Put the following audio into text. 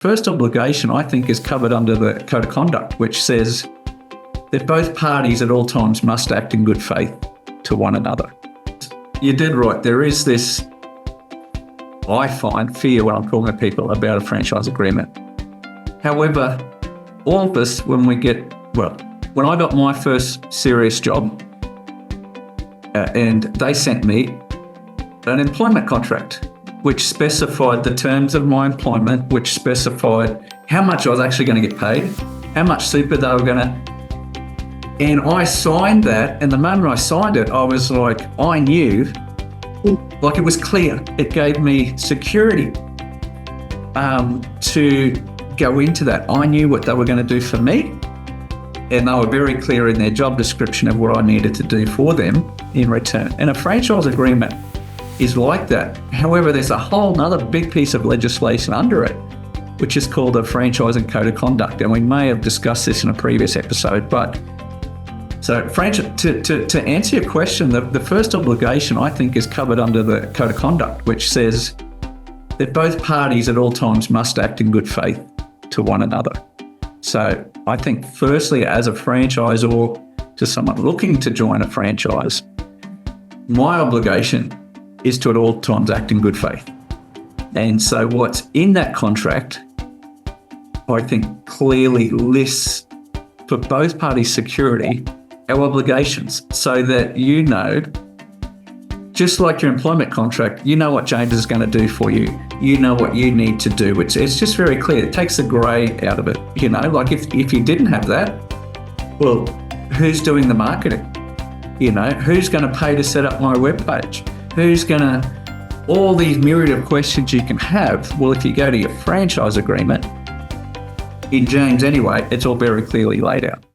First obligation, I think, is covered under the Code of Conduct, which says that both parties at all times must act in good faith to one another. You did right. There is this, I find, fear when I'm talking to people about a franchise agreement. However, all of us, when I got my first serious job, and they sent me an employment contract, which specified the terms of my employment, which specified how much I was actually going to get paid, how much super they were going to. And I signed that, and the moment I signed it, I was like, I knew, like it was clear. It gave me security to go into that. I knew what they were going to do for me, and they were very clear in their job description of what I needed to do for them in return. And a franchise agreement is like that. However, there's a whole nother big piece of legislation under it, which is called the Franchising Code of Conduct. And we may have discussed this in a previous episode, but so to answer your question, the first obligation, I think, is covered under the Code of Conduct, which says that both parties at all times must act in good faith to one another. So I think firstly, as a franchisor to someone looking to join a franchise, my obligation is to at all times act in good faith. And so what's in that contract, I think, clearly lists for both parties' security our obligations, so that you know, just like your employment contract, you know what James is going to do for you. You know what you need to do. It's just very clear. It takes the grey out of it. You know, like if you didn't have that, well, who's doing the marketing? You know, who's going to pay to set up my webpage? Who's going to, all these myriad of questions you can have. Well, if you go to your franchise agreement, in James anyway, it's all very clearly laid out.